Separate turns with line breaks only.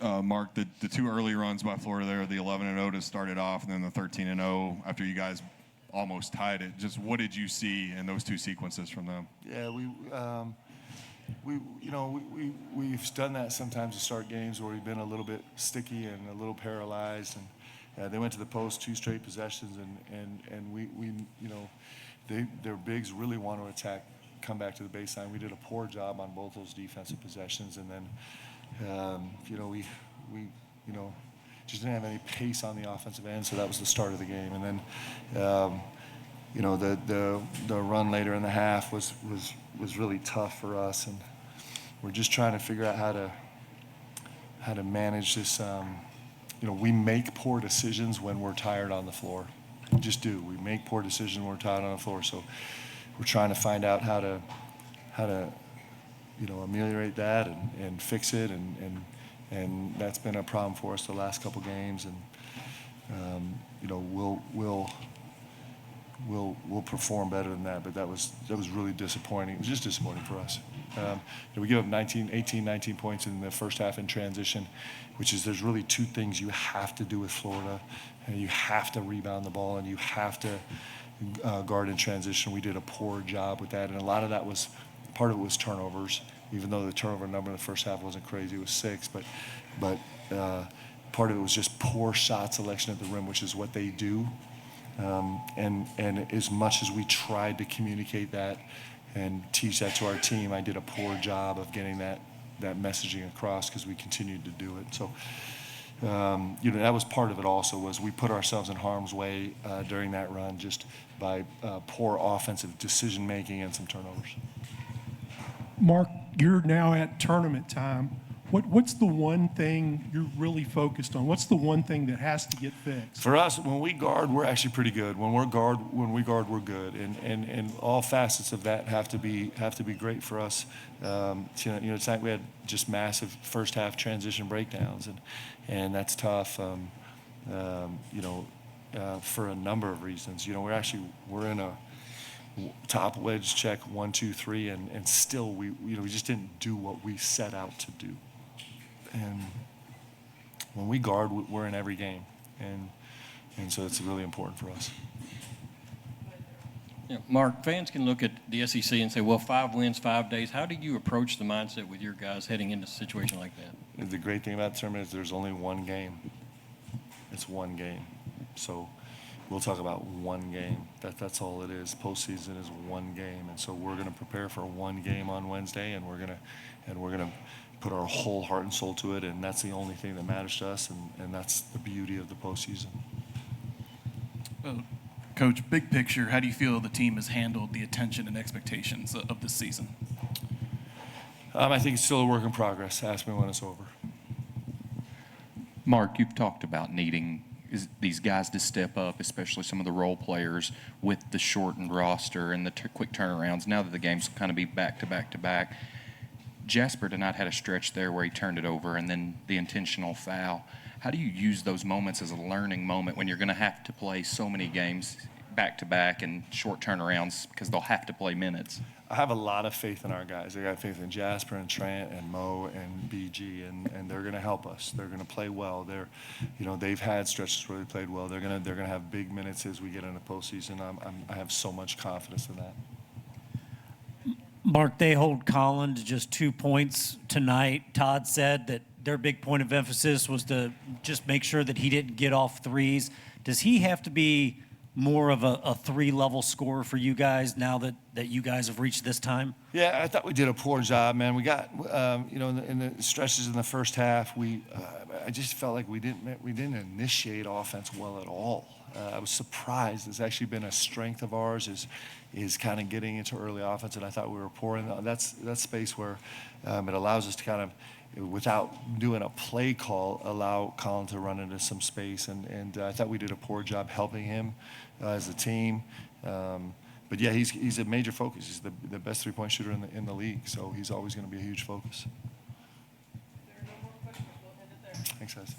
Mark, the two early runs by Florida there, the 11-0 to start it off, and then the 13-0 after you guys almost tied it. Just what did you see in those two sequences from them?
Yeah, we've done that sometimes to start games where we've been a little bit sticky and a little paralyzed, and they went to the post 2 straight possessions, and we their bigs really want to attack, come back to the baseline. We did a poor job on both those defensive possessions, and then we just didn't have any pace on the offensive end, so that was the start of the game. And then the run later in the half was really tough for us, and we're just trying to figure out how to manage this. We make poor decisions when we're tired on the floor. We just do. We make poor decisions when we're tired on the floor. So we're trying to find out how to ameliorate that and fix it, and that's been a problem for us the last couple games. And we'll perform better than that. But that was really disappointing. It was just disappointing for us. We give up 18, 19 points in the first half in transition, which is there's really 2 things you have to do with Florida. And you have to rebound the ball, and you have to guard in transition. We did a poor job with that, and a lot of that was, part of it was turnovers, even though the turnover number in the first half wasn't crazy, it was 6, but part of it was just poor shot selection at the rim, which is what they do. And as much as we tried to communicate that and teach that to our team, I did a poor job of getting that messaging across because we continued to do it. So that was part of it also, was we put ourselves in harm's way during that run just by poor offensive decision making and some turnovers.
Mark, you're now at tournament time. What's the one thing you're really focused on? What's the one thing that has to get fixed?
For us, when we guard, we're actually pretty good. When we guard, we're good, and all facets of that have to be great for us. It's like we had just massive first half transition breakdowns, and that's tough. For a number of reasons. We're in a top wedge check 1, 2, 3, and still we just didn't do what we set out to do. And when we guard, we're in every game, and so it's really important for us.
Yeah, Mark, fans can look at the SEC and say, well, 5 wins, 5 days. How do you approach the mindset with your guys heading into a situation like that?
The great thing about the tournament is there's only one game. It's one game. So we'll talk about one game. That's all it is. Postseason is one game, and so we're going to prepare for one game on Wednesday, and we're gonna put our whole heart and soul to it, and that's the only thing that matters to us, and that's the beauty of the postseason.
Well, Coach, big picture, how do you feel the team has handled the attention and expectations of this season?
I think it's still a work in progress. Ask me when it's over.
Mark, you've talked about needing these guys to step up, especially some of the role players with the shortened roster and the quick turnarounds. Now that the game's kind of be back to back to back, Jasper tonight had a stretch there where he turned it over and then the intentional foul. How do you use those moments as a learning moment when you're going to have to play so many games back to back and short turnarounds because they'll have to play minutes?
I have a lot of faith in our guys. I got faith in Jasper and Trent and Mo and BG, and they're going to help us. They're going to play well. They've had stretches where they played well. They're going to have big minutes as we get into postseason. I have so much confidence in that.
Mark, they hold Colin to just 2 points tonight. Todd said that their big point of emphasis was to just make sure that he didn't get off threes. Does he have to be more of a 3-level scorer for you guys now that you guys have reached this time?
Yeah, I thought we did a poor job, man. We got, in the stretches in the first half, I just felt like we didn't initiate offense well at all. I was surprised. It's actually been a strength of ours is kind of getting into early offense, and I thought we were poor in that. That's space where it allows us to kind of, without doing a play call, allow Colin to run into some space, and I thought we did a poor job helping him as a team. But yeah, he's a major focus. He's the best 3-point shooter in the league, so he's always going to be a huge focus.
There are no more questions. We'll end it there.
Thanks, guys.